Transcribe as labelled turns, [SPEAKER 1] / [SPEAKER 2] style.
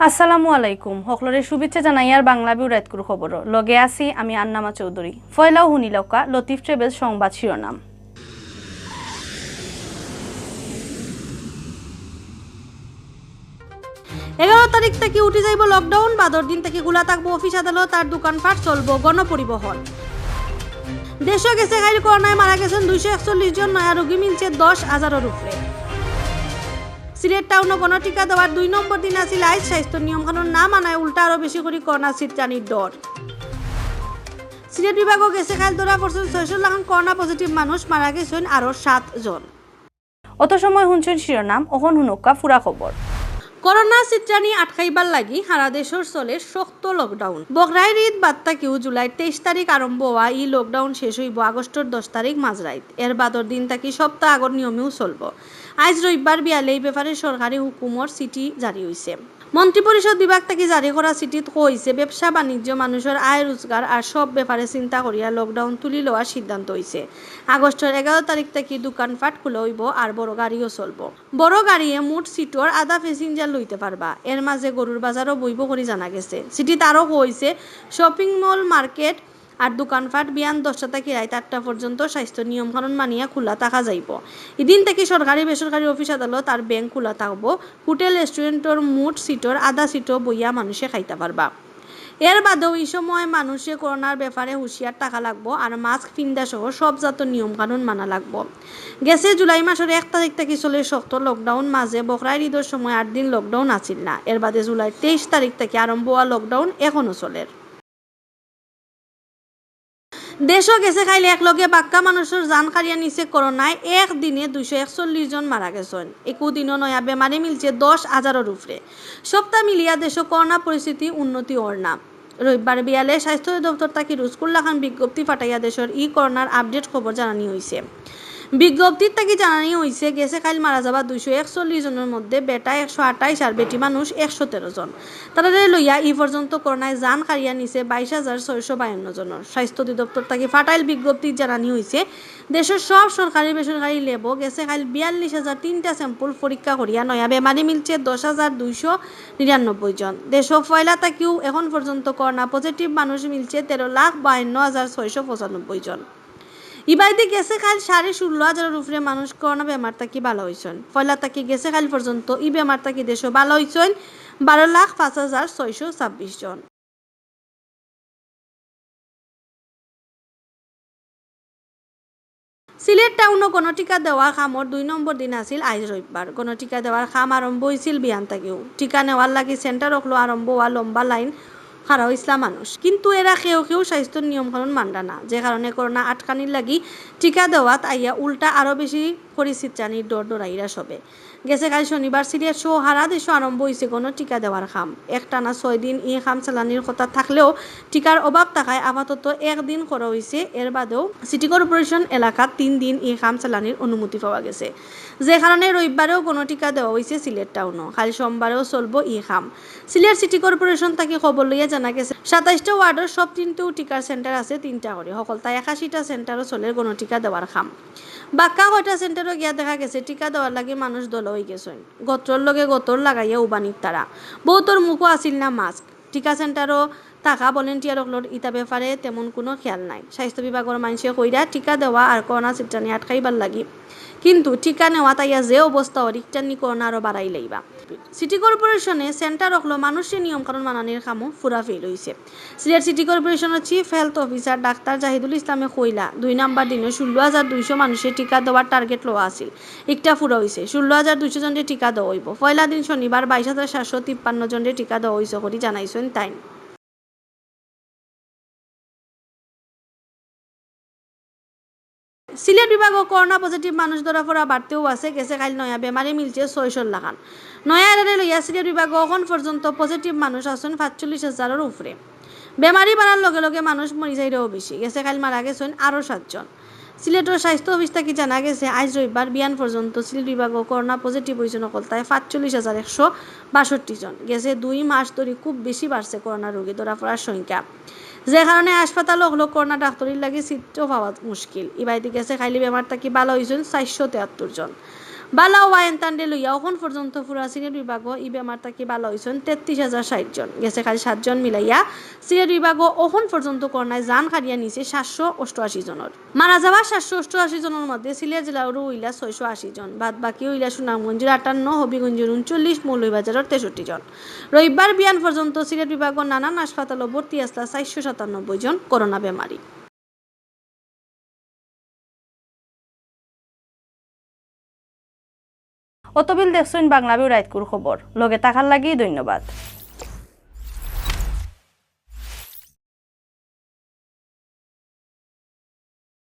[SPEAKER 1] আসসালামু আলাইকুম সকলরে শুভেচ্ছা জানাইয়ার বাংলাভিউ রাতকুর খবর লগে আছি আমি আন্নামা চৌধুরী ফয়লাও হুনিলকা লতিফ ট্রেভেলস সংবাদ শিরোনাম
[SPEAKER 2] 11 তারিখ থেকে উঠে যাইব লকডাউন বাদর দিন থেকে খোলা থাকবো অফিস আদালত আর দোকানপাট চলবো গণপরিবহন দেশে গেছে খাইল করোনায় মারা গেছেন 241 জন নয়া রোগী মিলছে 10,000-এর উপরে সিলেট টাউনে গণটিকা দেওয়ার 2 নম্বর দিন আছিল আইজ স্বাস্থ্য নিয়মকানুন না মানায় উল্টা আরো বেশি করে করোনা ছিটকানির ডর সিলেট বিভাগও গেছে খাইল ধরা পড়ছেন 600 লাখ করোনা পজিটিভ মানুষ মারা গেছেন আরো 7 জন
[SPEAKER 1] অত সময় শুনছেন শিরোনাম অহন হুনকা ফুরা খবর
[SPEAKER 2] করোনা চিত্রানি আটকাইবার লাগি সারা দেশের চলে শক্ত লকডাউন বকরাইর ঈদ বাদ থাকিও জুলাই 23 তারিখ আরম্ভ হওয়া এই লকডাউন শেষ হইব আগস্টের 10 তারিখ মাঝরাইত এর বাদর দিন থাকি সপ্তাহ আগর নিয়মেও চলব আজ রবিবার বিয়ালে এই ব্যাপারে সরকারি হুকুমর চিঠি জারি হয়েছে মন্ত্রিপরিষদ বিভাগ থেকে জারি করা চিঠিত কইছে ব্যবসা বাণিজ্য মানুষের আয় রোজগার আর সব ব্যাপারে চিন্তা করিয়া লকডাউন তুলি লওয়ার সিদ্ধান্ত হয়েছে আগস্টের 11 তারিখ থেকে দোকানপাট খুলে হইব আর বড় গাড়িও চলব বড় গাড়িয়ে মোট সিটর আধা প্যাসেঞ্জার লইতে পারবা এর মাঝে গরুর বাজারও বইব করে জানা গেছে চিঠিত আরও কইছে শপিং মল মার্কেট আর দোকানপাট বিয়ান 10টা থেকে রাত 8টা পর্যন্ত স্বাস্থ্য নিয়মকানুন মানিয়া খোলা থাকা যাইব এদিন থেকে সরকারি বেসরকারি অফিস আদালত আর ব্যাংক খোলা থাকবো হোটেল রেস্টুরেন্টর মোট সিটর আধা সিটও বইয়া মানুষে খাইতে পারবা এর বাদেও এই সময় মানুষে করোনার ব্যাপারে হুঁশিয়ার থাকা লাগবো আর মাস্ক পিন্দা সহ সব জাত নিয়মকানুন মানা লাগবো গেছে জুলাই মাসের 1 তারিখ থেকে চলে শক্ত লকডাউন মাঝে বকরাইর ঈদের সময় 8 দিন লকডাউন আছিল না এর বাদে জুলাই 23 তারিখ থেকে আরম্ভ হওয়া লকডাউন এখনো চলে দেশও গেছে খাইলে একলগে বাক্কা মানুষের জান কারিয়া নিছে করোনায় একদিনে 241 জন মারা গেছেন একদিনও নয়া বেমারি মিলছে 10,000-এর উপরে সপ্তাহ মিলিয়া দেশ করোনা পরিস্থিতি উন্নতি ওর না রবিবার বিয়ালে স্বাস্থ্য দপ্তর থেকে রুজকুল্লা খান বিজ্ঞপ্তি পাঠাইয়া দেশের করোনার আপডেট খবর জানানি হয়েছে বিজ্ঞপ্তির থেকে জানানি হয়েছে গেছে কাল মারা যাবা 241 জনের মধ্যে বেটা 128 আর বেটি মানুষ 113 জন তাদের লইয়া এই পর্যন্ত করোনায় জান কারিয়া নিছে 22,652 জনের স্বাস্থ্য অধিদপ্তর থেকে ফাটাইল বিজ্ঞপ্তি জানানি হয়েছে দেশের সব সরকারি বেসরকারি লেবো গেছে কাল 42,003টা স্যাম্পল পরীক্ষা করিয়া নয়া বেমারি মিলছে 10,299 জন দেশ ফয়লা থাকিও এখন পর্যন্ত করোনা পজিটিভ মানুষ মিলছে 13,52,695 জন ইবাইতে গেছে কাল 16,500-এর উপরে মানুষ করোনা বেমার থাকি ভালো হয়েছেন ফয়লা থাকি গেছে কাল পর্যন্ত এই বেমার থাকি দেশও ভালো হয়েছেন 12,05,626 জন সিলেট টাউনও গণটিকা দেওয়ার খামর 2 নম্বর দিন আছিল আজ রবিবার গণটিকা দেওয়ার খাম আরম্ভ হয়েছিল বিয়ান থাকিও টিকা নেওয়ার লাগি সেন্টার রখলো আরম্ভ হওয়া লম্বা লাইন খারা ইসলাম মানুষ কিন্তু এরা কেউ স্বাস্থ্য নিয়মকানুন মানডা না যে কারণে করোনা আটকানির লাগি টিকা দেওয়াত আইয়া উল্টা আরও বেশি পরিস্থিতির দৌড়াইরা সবে গেছে কাল শনিবার সিরিয়ার শো হারা দেশ আরম্ভ হয়েছে কোনো টিকা দেওয়ার খাম একটানা 6 দিন এই খাম চালানির কথা থাকলেও টিকার অভাব থাকায় আপাতত 1 দিন করা হয়েছে এর বাদেও সিটি কর্পোরেশন এলাকার 3 দিন এই খাম চালানির অনুমতি পাওয়া গেছে যে কারণে রবিবারেও কোনো টিকা দেওয়া হয়েছে সিলেট টাউনও খালি সোমবারেও চলবো এই খাম সিলেট সিটি কর্পোরেশন থেকে খবর লইয়া জানা গেছে 27টা ওয়ার্ডের সব 3টো টিকার সেন্টার আছে 3টা করে সকল তাই 81টা সেন্টারও চলে কোনো টিকা দেওয়ার খাম বাক্কা কয়টা সেন্টারও গিয়া দেখা গেছে টিকা দেওয়ার লাগে মানুষ দল হয়ে গেছেন গত্রর লগে গতর লাগাইয়া উবানির তারা বহুতর মুখও আসিল না মাস্ক টিকা সেন্টারও থাকা ভলেন্টিয়ারগুলোর ইটা ব্যাপারে তেমন কোনো খেয়াল নাই স্বাস্থ্য বিভাগের মানুষে কইরা টিকা দেওয়া আর করোনা চিত্রানি আটকাইবার লাগি কিন্তু টিকা নেওয়া তাইয়া যে অবস্থা রিকটানি করোনা আরও বাড়াই লাইবা সিটি কর্পোরেশনে সেন্টার রখলো মানুষের নিয়মকানুন মানানির কামও ফুরা ফেল হয়েছে সিলেট সিটি কর্পোরেশনের chief health officer doctor Zahidul ইসলামে কইলা 2 নম্বর দিনে 16,200 মানুষের টিকা দেওয়ার টার্গেট লওয়া আছিল একটা ফুরা হয়েছে 16,200 জনের টিকা দেওয়া হইব পয়লা দিন শনিবার 22,753 জনের টিকা দেওয়া হয়েছে করে জানাইছেন তাই সিলেট বিভাগ করোনা পজিটিভ মানুষ ধরা পড়া বাড়তেও আছে গেছে কাল নয়া বেমারি মিলছে 600 লাখান নয়া এরে লইয়া সিলেট বিভাগ এখন পর্যন্ত পজিটিভ মানুষ আছেন 45,000-এর উপরে বেমারি বাড়ার লগে লগে মানুষ মরি যাইরেও বেশি গেছে কাল মারা গেছেন আরও 7 জন সিলেটের স্বাস্থ্য অফিস থেকে জানা গেছে আজ রবিবার বিয়ান পর্যন্ত সিলেট বিভাগ করোনা পজিটিভ হয়েছেন কলতায় 45,162 জন গেছে 2 মাস ধরে খুব বেশি বাড়ছে করোনা রোগী ধরা পড়ার সংখ্যা যে কারণে হাসপাতালে হলো করোনা ডাক্তারির লাগে সিটও পাওয়া মুশকিল ইবাইতে গেছে খাইলি বেমার থাকি ভালো হয়েছেন 473 জন বালা ওয়াইন তান্ডে লইয়া এখন পর্যন্ত পুরা সিলেট বিভাগও ই বেমার থাকি বালা হয়েছেন 33,060 জন গেছে খালি 7 জন মিলাইয়া সিলেট বিভাগও এখন পর্যন্ত করোনায় জান হারিয়া নিছে 788 জনের মারা যাওয়া 788 জনের মধ্যে সিলেট জেলার হইলা 680 জন বাদ বাকি হইলা সুনামগঞ্জের 58, হবিগঞ্জের 39, মৌলভীবাজারের 63 জন। রবিবার বিয়ান পর্যন্ত সিলেট বিভাগের নানান হাসপাতালে ভর্তি আসলা 497 জন করোনা বেমারী।
[SPEAKER 1] অতবিল দেখছুন বাংলাভিউ রাইতকুর খবর লগে থাকার লাগি ধন্যবাদ।